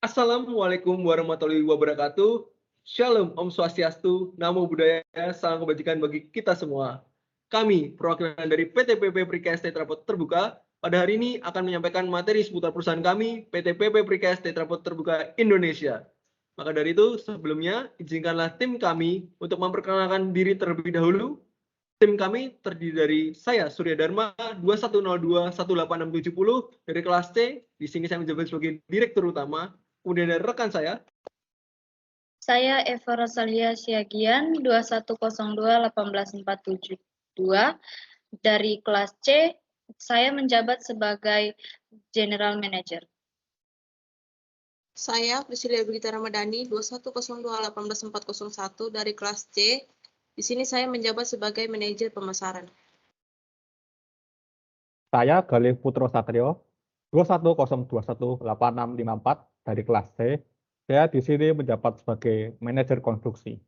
Assalamualaikum warahmatullahi wabarakatuh. Shalom, Om Swastiastu, Namo Buddhaya, salam kebajikan bagi kita semua. Kami, perwakilan dari PT PP Precast Tetrapod Terbuka, pada hari ini akan menyampaikan materi seputar perusahaan kami, PT PP Precast Tetrapod Terbuka Indonesia. Maka dari itu, sebelumnya, izinkanlah tim kami untuk memperkenalkan diri terlebih dahulu. Tim kami terdiri dari saya, Surya Dharma, 2102-18670 dari kelas C. Di sini saya menjabat sebagai Direktur Utama. Kemudian dari rekan saya. Saya Eva Rosalia Siagian, 2102-18472. Dari kelas C, saya menjabat sebagai General Manager. Saya Priscilia Brigita Ramadhani, 2102-18401 dari kelas C. Di sini saya menjabat sebagai Manajer Pemasaran. Saya Galih Putro Satrio, 21021864 dari kelas C. Saya di sini menjabat sebagai Manajer Konstruksi.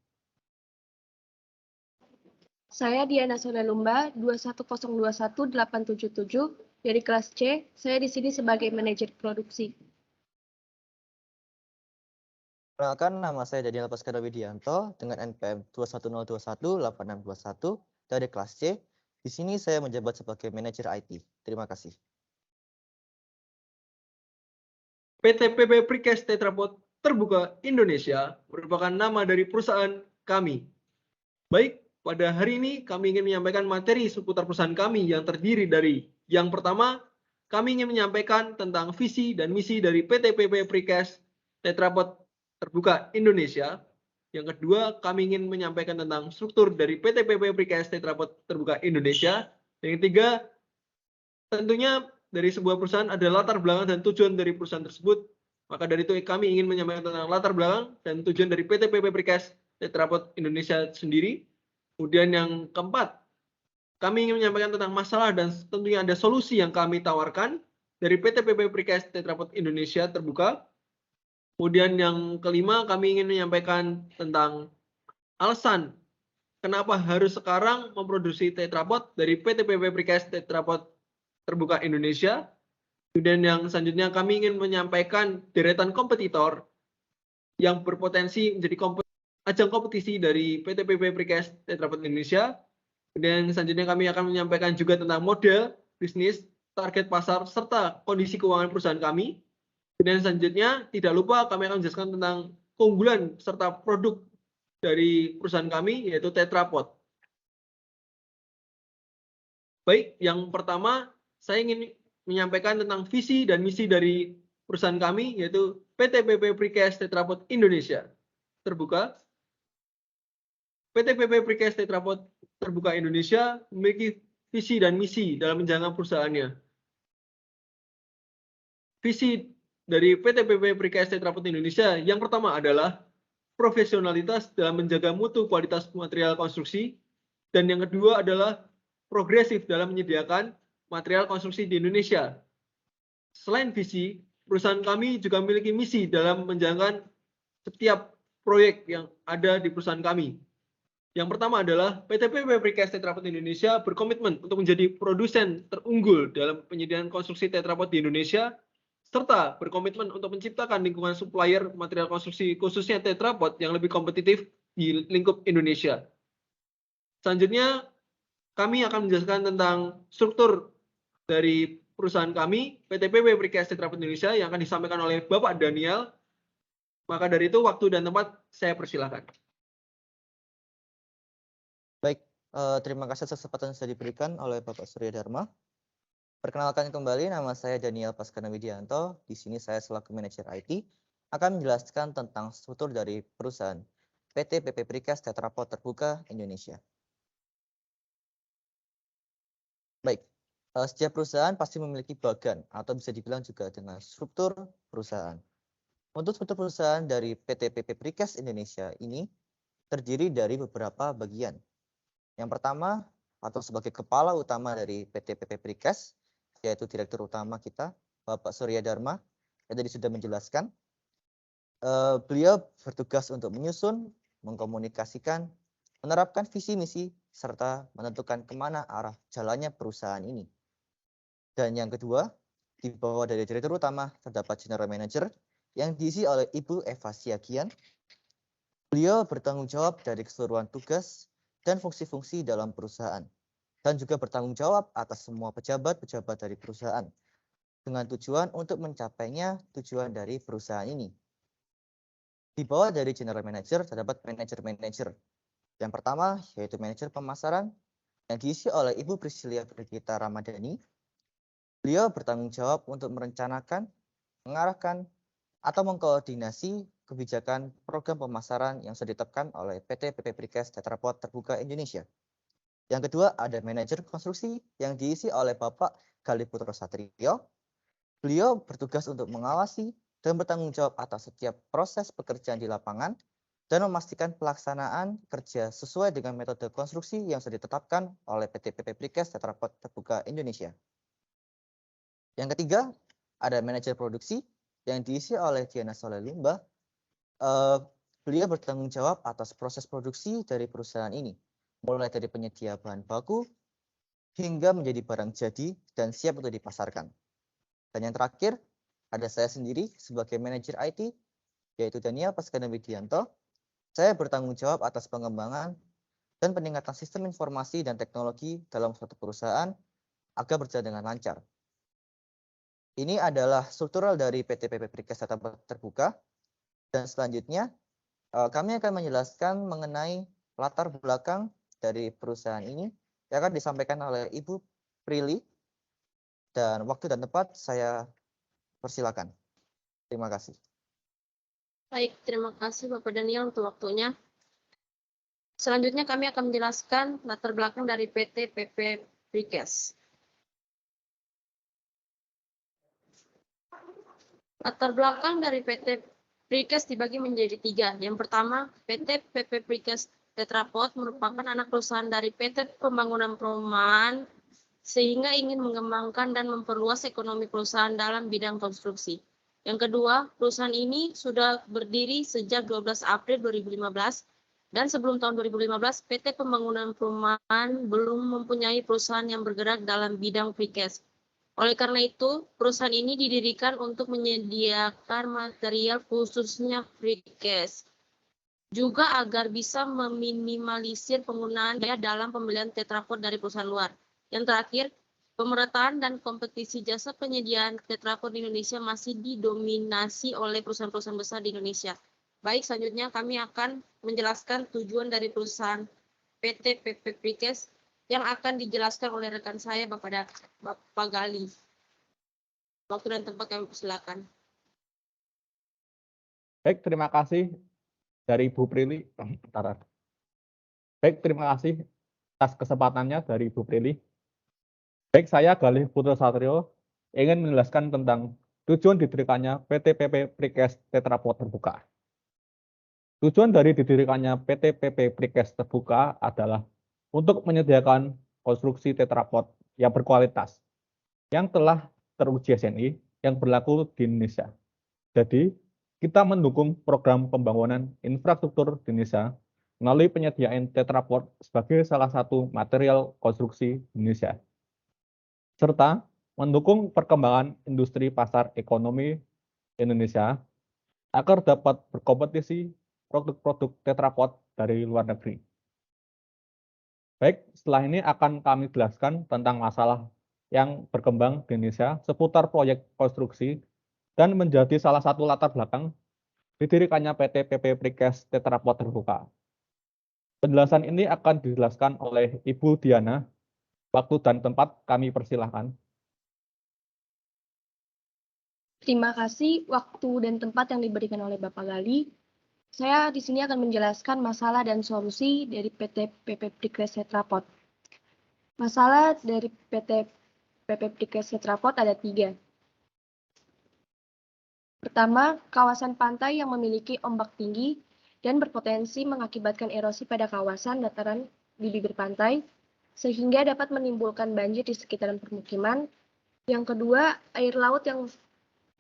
Saya Diana Solalumba, 21021877 dari kelas C. Saya di sini sebagai Manajer Produksi. Perkenalkan, nama saya Daniel Paskara Widianto dengan NPM 210218621 dari kelas C. Di sini saya menjabat sebagai manajer IT. Terima kasih. PT PP Precast Tetrapod Terbuka Indonesia merupakan nama dari perusahaan kami. Baik, pada hari ini kami ingin menyampaikan materi seputar perusahaan kami yang terdiri dari yang pertama, kami ingin menyampaikan tentang visi dan misi dari PT PP Precast Tetrapod Terbuka Indonesia. Yang kedua, kami ingin menyampaikan tentang struktur dari PT PP Precast Tetrapod Terbuka Indonesia. Yang ketiga, tentunya dari sebuah perusahaan ada latar belakang dan tujuan dari perusahaan tersebut. Maka dari itu kami ingin menyampaikan tentang latar belakang dan tujuan dari PT PP Precast Tetrapod Indonesia sendiri. Kemudian yang keempat, kami ingin menyampaikan tentang masalah dan tentunya ada solusi yang kami tawarkan dari PT PP Precast Tetrapod Indonesia Terbuka. Kemudian yang kelima, kami ingin menyampaikan tentang alasan kenapa harus sekarang memproduksi tetrapod dari PT PP Precast Tetrapod Terbuka Indonesia. Kemudian yang selanjutnya kami ingin menyampaikan deretan kompetitor yang berpotensi menjadi ajang kompetisi dari PT PP Precast Tetrapod Indonesia. Kemudian selanjutnya kami akan menyampaikan juga tentang model bisnis, target pasar, serta kondisi keuangan perusahaan kami. Dan selanjutnya, tidak lupa kami akan menjelaskan tentang keunggulan serta produk dari perusahaan kami, yaitu Tetrapod. Baik, yang pertama, saya ingin menyampaikan tentang visi dan misi dari perusahaan kami, yaitu PT PP Precast Tetrapod Indonesia Terbuka. PT PP Precast Tetrapod Terbuka Indonesia memiliki visi dan misi dalam menjalankan perusahaannya. Visi dari PT PP Precast Tetrapod Indonesia yang pertama adalah profesionalitas dalam menjaga mutu kualitas material konstruksi, dan yang kedua adalah progresif dalam menyediakan material konstruksi di Indonesia. Selain visi, perusahaan kami juga memiliki misi dalam menjalankan setiap proyek yang ada di perusahaan kami. Yang pertama adalah PT PP Precast Tetrapod Indonesia berkomitmen untuk menjadi produsen terunggul dalam penyediaan konstruksi tetrapod di Indonesia, serta berkomitmen untuk menciptakan lingkungan supplier material konstruksi khususnya tetrapod yang lebih kompetitif di lingkup Indonesia. Selanjutnya, kami akan menjelaskan tentang struktur dari perusahaan kami, PT PP Precast Tetrapod Indonesia, yang akan disampaikan oleh Bapak Daniel. Maka dari itu, waktu dan tempat saya persilahkan. Baik, terima kasih atas kesempatan yang sudah diberikan oleh Bapak Surya Dharma. Perkenalkan kembali, nama saya Daniel Paskana Widianto. Di sini saya selaku manajer IT akan menjelaskan tentang struktur dari perusahaan PT PP Precast Tetrapod Terbuka Indonesia. Baik, setiap perusahaan pasti memiliki bagan atau bisa dibilang juga dengan struktur perusahaan. Untuk struktur perusahaan dari PT PP Precast Indonesia ini terdiri dari beberapa bagian. Yang pertama, atau sebagai kepala utama dari PT PP Precast, yaitu Direktur Utama kita, Bapak Surya Dharma, yang tadi sudah menjelaskan. Beliau bertugas untuk menyusun, mengkomunikasikan, menerapkan visi misi, serta menentukan kemana arah jalannya perusahaan ini. Dan yang kedua, di bawah dari Direktur Utama terdapat General Manager, yang diisi oleh Ibu Eva Siagian. Beliau bertanggung jawab dari keseluruhan tugas dan fungsi-fungsi dalam perusahaan, dan juga bertanggung jawab atas semua pejabat-pejabat dari perusahaan, dengan tujuan untuk mencapainya tujuan dari perusahaan ini. Di bawah dari General Manager terdapat manajer-manajer. Yang pertama yaitu manajer pemasaran, yang diisi oleh Ibu Priscilia Brigita Ramadhani. Beliau bertanggung jawab untuk merencanakan, mengarahkan, atau mengkoordinasi kebijakan program pemasaran yang sudah ditetapkan oleh PT PP Precast Tetra Pak Terbuka Indonesia. Yang kedua ada manajer konstruksi yang diisi oleh Bapak Galih Putro Satrio. Beliau bertugas untuk mengawasi dan bertanggung jawab atas setiap proses pekerjaan di lapangan dan memastikan pelaksanaan kerja sesuai dengan metode konstruksi yang sudah ditetapkan oleh PT PP Precast Tetra Pak Terbuka Indonesia. Yang ketiga ada manajer produksi yang diisi oleh Diana Solelumba. Beliau bertanggung jawab atas proses produksi dari perusahaan ini, mulai dari penyedia bahan baku hingga menjadi barang jadi dan siap untuk dipasarkan. Dan yang terakhir, ada saya sendiri sebagai manajer IT, yaitu Daniel Paskana Widianto. Saya bertanggung jawab atas pengembangan dan peningkatan sistem informasi dan teknologi dalam suatu perusahaan agar berjalan dengan lancar. Ini adalah struktural dari PT PP Precast Terbuka. Dan selanjutnya, kami akan menjelaskan mengenai latar belakang dari perusahaan ini yang akan disampaikan oleh Ibu Prilly. Dan waktu dan tempat saya persilakan. Terima kasih. Baik, terima kasih Bapak Daniel untuk waktunya. Selanjutnya kami akan menjelaskan latar belakang dari PT PP Precast. Latar belakang dari PT Precast dibagi menjadi 3. Yang pertama, PT PP Precast Tetra Pak merupakan anak perusahaan dari PT Pembangunan Perumahan sehingga ingin mengembangkan dan memperluas ekonomi perusahaan dalam bidang konstruksi. Yang kedua, perusahaan ini sudah berdiri sejak 12 April 2015 dan sebelum tahun 2015 PT Pembangunan Perumahan belum mempunyai perusahaan yang bergerak dalam bidang precast. Oleh karena itu, perusahaan ini didirikan untuk menyediakan material khususnya precast, juga agar bisa meminimalisir penggunaan biaya dalam pembelian Tetra Pak dari perusahaan luar. Yang terakhir, pemerataan dan kompetisi jasa penyediaan Tetra Pak di Indonesia masih didominasi oleh perusahaan-perusahaan besar di Indonesia. Baik, selanjutnya kami akan menjelaskan tujuan dari perusahaan PT PP Precast yang akan dijelaskan oleh rekan saya Bapak Gali. Waktu dan tempat kami persilakan. Baik, terima kasih dari Ibu Prilly. Baik, terima kasih atas kesempatannya dari Ibu Prilly. Baik, saya Galih Putro Satrio ingin menjelaskan tentang tujuan didirikannya PT PP Precast Tetra Pak Terbuka. Tujuan dari didirikannya PT PP Precast Terbuka adalah untuk menyediakan konstruksi Tetra Pak yang berkualitas, yang telah teruji SNI, yang berlaku di Indonesia. Jadi, kita mendukung program pembangunan infrastruktur di Indonesia melalui penyediaan Tetra Pak sebagai salah satu material konstruksi di Indonesia, serta mendukung perkembangan industri pasar ekonomi Indonesia agar dapat berkompetisi produk-produk Tetra Pak dari luar negeri. Baik, setelah ini akan kami jelaskan tentang masalah yang berkembang di Indonesia seputar proyek konstruksi dan menjadi salah satu latar belakang didirikannya PT PP Precast Tetra Pak Terbuka. Penjelasan ini akan dijelaskan oleh Ibu Diana. Waktu dan tempat kami persilahkan. Terima kasih waktu dan tempat yang diberikan oleh Bapak Gali. Saya di sini akan menjelaskan masalah dan solusi dari PT PP Precast Tetra Pak. Masalah dari PT PP Precast Tetra Pak ada 3. Pertama, kawasan pantai yang memiliki ombak tinggi dan berpotensi mengakibatkan erosi pada kawasan dataran di bibir pantai, sehingga dapat menimbulkan banjir di sekitaran permukiman. Yang kedua, air laut yang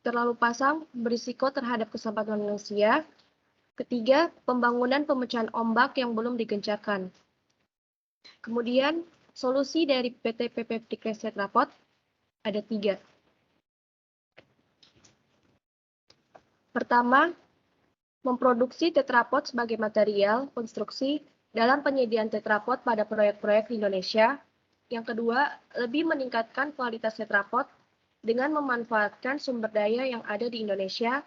terlalu pasang berisiko terhadap keselamatan manusia. Ketiga, pembangunan pemecahan ombak yang belum digencarkan. Kemudian, solusi dari PT PP Precast Tetra Pak ada 3. Pertama, memproduksi tetrapod sebagai material konstruksi dalam penyediaan tetrapod pada proyek-proyek di Indonesia. Yang kedua, lebih meningkatkan kualitas tetrapod dengan memanfaatkan sumber daya yang ada di Indonesia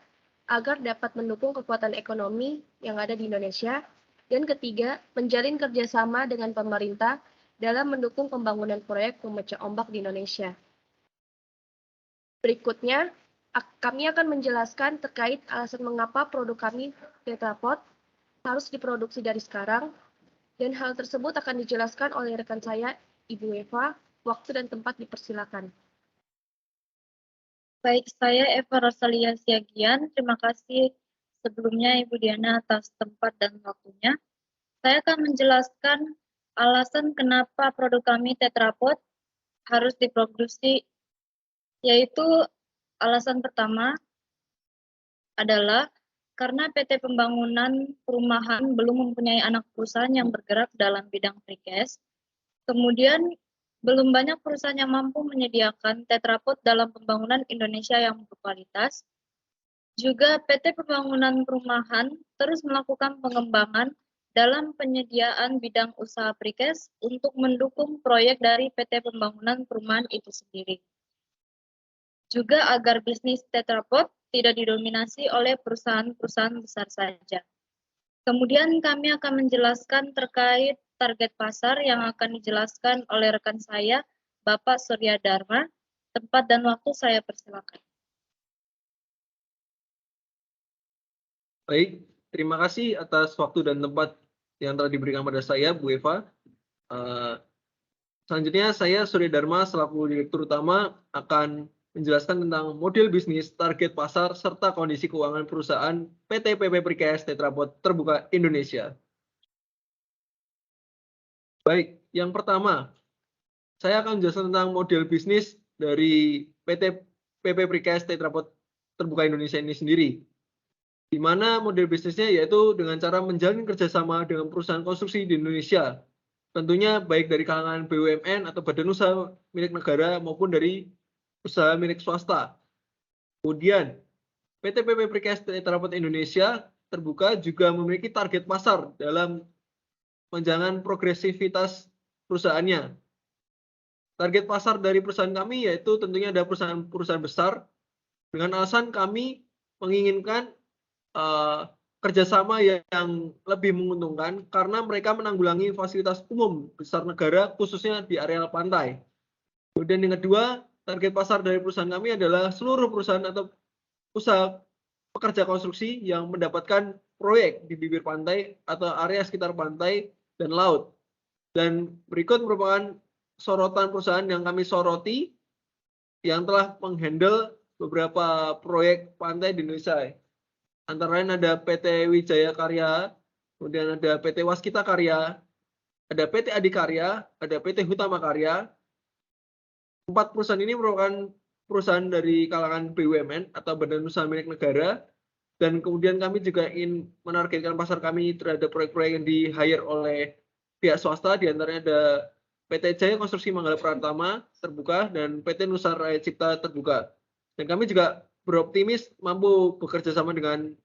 agar dapat mendukung kekuatan ekonomi yang ada di Indonesia. Dan ketiga, menjalin kerjasama dengan pemerintah dalam mendukung pembangunan proyek pemecah ombak di Indonesia. Berikutnya, kami akan menjelaskan terkait alasan mengapa produk kami tetrapod harus diproduksi dari sekarang, dan hal tersebut akan dijelaskan oleh rekan saya, Ibu Eva. Waktu dan tempat dipersilakan. Baik, saya Eva Rosalia Siagian. Terima kasih sebelumnya Ibu Diana atas tempat dan waktunya. Saya akan menjelaskan alasan kenapa produk kami tetrapod harus diproduksi, yaitu alasan pertama adalah karena PT Pembangunan Perumahan belum mempunyai anak perusahaan yang bergerak dalam bidang precast. Kemudian, belum banyak perusahaan yang mampu menyediakan tetrapod dalam pembangunan Indonesia yang berkualitas. Juga PT Pembangunan Perumahan terus melakukan pengembangan dalam penyediaan bidang usaha precast untuk mendukung proyek dari PT Pembangunan Perumahan itu sendiri. Juga agar bisnis tetrapod tidak didominasi oleh perusahaan-perusahaan besar saja. Kemudian kami akan menjelaskan terkait target pasar yang akan dijelaskan oleh rekan saya, Bapak Surya Dharma. Tempat dan waktu saya persilakan. Baik, terima kasih atas waktu dan tempat yang telah diberikan pada saya, Bu Eva. Selanjutnya saya Surya Dharma selaku Direktur Utama akan menjelaskan tentang model bisnis, target pasar, serta kondisi keuangan perusahaan PT PP Precast Tetrapod Terbuka Indonesia. Baik, yang pertama, saya akan menjelaskan tentang model bisnis dari PT PP Precast Tetrapod Terbuka Indonesia ini sendiri. Di mana model bisnisnya yaitu dengan cara menjalin kerjasama dengan perusahaan konstruksi di Indonesia. Tentunya baik dari kalangan BUMN atau badan usaha milik negara maupun dari usaha milik swasta. Kemudian, PT PP Precast Tetrapod Indonesia Terbuka juga memiliki target pasar dalam menjalankan progresivitas perusahaannya. Target pasar dari perusahaan kami yaitu tentunya ada perusahaan besar, dengan alasan kami menginginkan kerjasama yang lebih menguntungkan karena mereka menanggulangi fasilitas umum besar negara khususnya di areal pantai. Kemudian yang kedua, target pasar dari perusahaan kami adalah seluruh perusahaan atau usaha pekerja konstruksi yang mendapatkan proyek di bibir pantai atau area sekitar pantai dan laut. Dan berikut merupakan sorotan perusahaan yang kami soroti yang telah menghandle beberapa proyek pantai di Indonesia. Antara lain ada PT Wijaya Karya, kemudian ada PT Waskita Karya, ada PT Adikarya, ada PT Hutama Karya. 4 perusahaan ini merupakan perusahaan dari kalangan BUMN atau badan usaha milik negara, dan kemudian kami juga ingin menargetkan pasar kami terhadap proyek-proyek yang di-hire oleh pihak swasta, diantaranya ada PT Jaya Konstruksi Manggala Pratama Terbuka dan PT Nusa Raya Cipta Terbuka. Dan kami juga beroptimis mampu bekerja sama dengan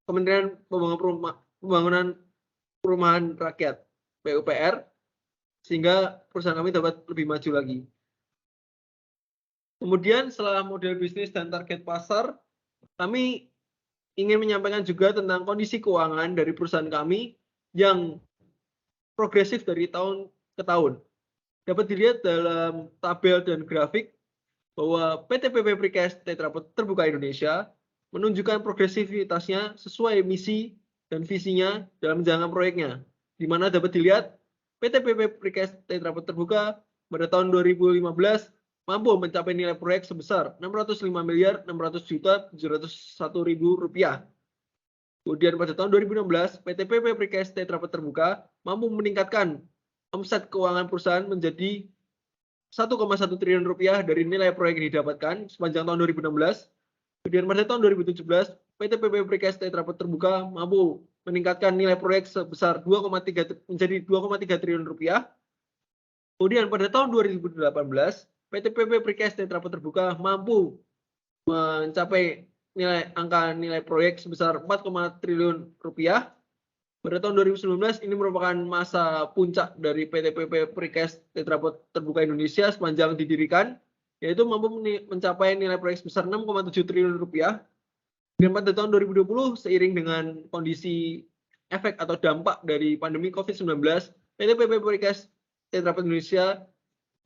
Kementerian Pembangunan Perumahan Rakyat PUPR sehingga perusahaan kami dapat lebih maju lagi. Kemudian setelah model bisnis dan target pasar, kami ingin menyampaikan juga tentang kondisi keuangan dari perusahaan kami yang progresif dari tahun ke tahun. Dapat dilihat dalam tabel dan grafik bahwa PT PP Precast Tetrapod Terbuka Indonesia menunjukkan progresivitasnya sesuai misi dan visinya dalam menjalankan proyeknya, di mana dapat dilihat PT PP Precast Tetrapod Terbuka pada tahun 2015 mampu mencapai nilai proyek sebesar Rp605.600.701.000. Kemudian pada tahun 2016, PT PP Precast Tetrapod Terbuka mampu meningkatkan omset keuangan perusahaan menjadi Rp1,1 triliun dari nilai proyek yang didapatkan sepanjang tahun 2016. Kemudian pada tahun 2017, PT PP Precast Tetrapod Terbuka mampu meningkatkan nilai proyek sebesar menjadi Rp2,3 triliun. Kemudian pada tahun 2018, PT PP Precast Tetrapod Terbuka mampu mencapai nilai proyek sebesar 4, triliun rupiah. Pada tahun 2019 ini merupakan masa puncak dari PT PP Precast Tetrapod Terbuka Indonesia sepanjang didirikan, yaitu mampu mencapai nilai proyek sebesar 6,7 triliun rupiah. Dan pada tahun 2020 seiring dengan kondisi efek atau dampak dari pandemi COVID-19, PT PP Precast Tetrapod Indonesia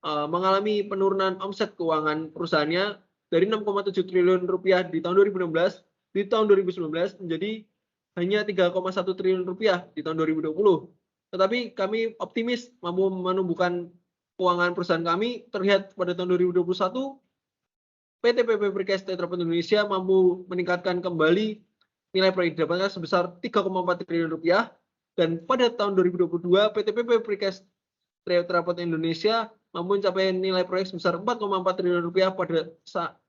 mengalami penurunan omset keuangan perusahaannya dari 6,7 triliun rupiah di tahun 2016 di tahun 2019 menjadi hanya 3,1 triliun rupiah di tahun 2020. Tetapi kami optimis mampu menumbuhkan keuangan perusahaan kami. Terlihat pada tahun 2021 PT PP Precast Tetrapod Indonesia mampu meningkatkan kembali nilai proyek didapatkan sebesar 3,4 triliun rupiah, dan pada tahun 2022 PT PP Precast Tetrapod Indonesia mampu mencapai nilai proyek sebesar 4,4 triliun rupiah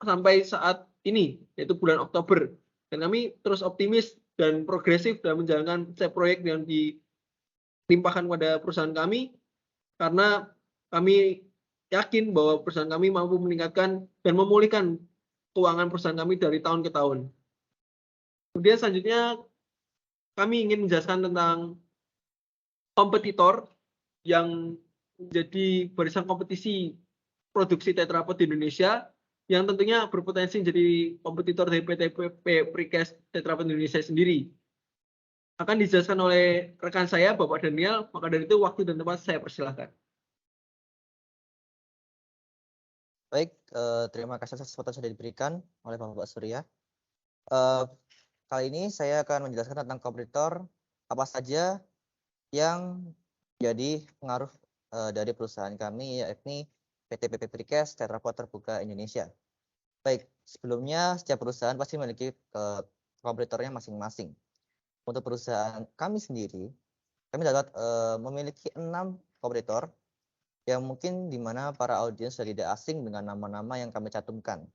sampai saat ini, yaitu bulan Oktober. Dan kami terus optimis dan progresif dalam menjalankan setiap proyek yang dilimpahkan pada perusahaan kami, karena kami yakin bahwa perusahaan kami mampu meningkatkan dan memulihkan keuangan perusahaan kami dari tahun ke tahun. Kemudian selanjutnya kami ingin menjelaskan tentang kompetitor yang menjadi barisan kompetisi produksi tetrapod di Indonesia, yang tentunya berpotensi menjadi kompetitor dari PT PP Precast Tetrapod Indonesia sendiri. Akan dijelaskan oleh rekan saya, Bapak Daniel, maka dari itu waktu dan tempat saya persilahkan. Baik, terima kasih atas kesempatan sudah diberikan oleh Bapak Surya. Kali ini saya akan menjelaskan tentang kompetitor apa saja yang jadi pengaruh dari perusahaan kami, yakni PT PP Precast Tetrapod Terbuka Indonesia. Baik, sebelumnya setiap perusahaan pasti memiliki kompetitornya masing-masing. Untuk perusahaan kami sendiri, kami dapat memiliki 6 kompetitor yang mungkin di mana para audiens sudah tidak asing dengan nama-nama yang kami cantumkan.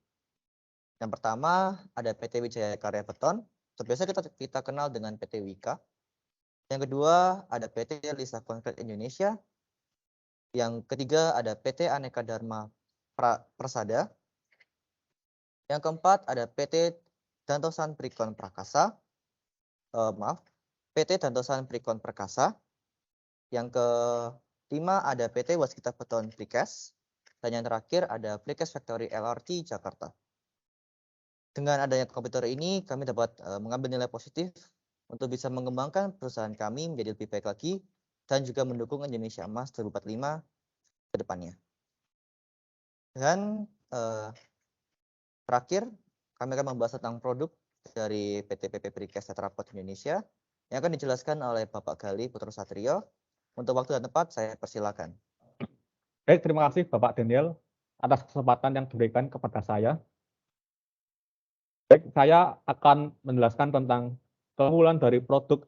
Yang pertama ada PT Wijaya Karya Beton, atau biasa kita kenal dengan PT Wika. Yang kedua ada PT Lisa Konkret Indonesia. Yang ketiga ada PT Aneka Dharma Persada. Yang keempat ada PT Dantosan Prikon Prakasa. PT Dantosan Prikon Perkasa. Yang kelima ada PT Waskita Beton Precast. Dan yang terakhir ada Precast Factory LRT Jakarta. Dengan adanya kompetitor ini, kami dapat mengambil nilai positif untuk bisa mengembangkan perusahaan kami menjadi lebih baik lagi dan juga mendukung Indonesia Emas 2045 ke depannya. Dan terakhir, kami akan membahas tentang produk dari PT PP Precast Tetrapod Indonesia yang akan dijelaskan oleh Bapak Gali Putra Satrio. Untuk waktu dan tempat, saya persilakan. Baik, terima kasih Bapak Daniel atas kesempatan yang diberikan kepada saya. Baik, saya akan menjelaskan tentang keunggulan dari produk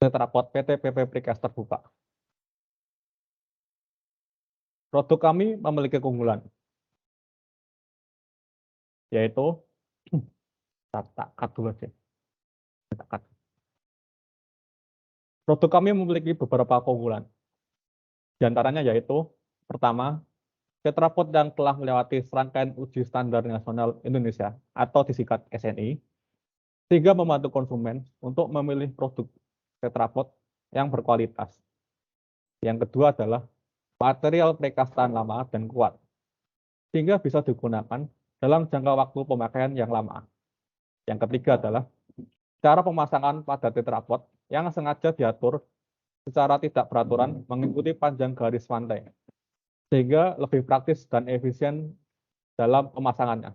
Tetrapod PT PP Precast Terbuka. Produk kami memiliki keunggulan, yaitu produk kami memiliki beberapa keunggulan. Di antaranya yaitu, pertama, tetrapod yang telah melewati serangkaian uji standar nasional Indonesia atau disingkat SNI, sehingga membantu konsumen untuk memilih produk tetrapod yang berkualitas. Yang kedua adalah material precast tahan lama dan kuat, sehingga bisa digunakan dalam jangka waktu pemakaian yang lama. Yang ketiga adalah cara pemasangan pada tetrapod yang sengaja diatur secara tidak beraturan mengikuti panjang garis pantai, sehingga lebih praktis dan efisien dalam pemasangannya.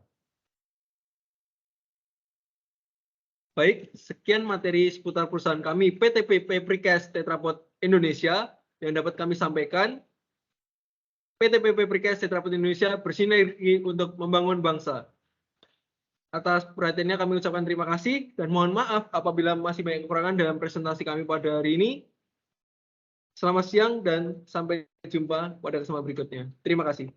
Baik, sekian materi seputar perusahaan kami PT PP Precast Tetrapod Indonesia yang dapat kami sampaikan. PT PP Precast Tetrapod Indonesia bersinergi untuk membangun bangsa. Atas perhatiannya kami ucapkan terima kasih dan mohon maaf apabila masih banyak kekurangan dalam presentasi kami pada hari ini. Selamat siang dan sampai jumpa pada kesempatan berikutnya. Terima kasih.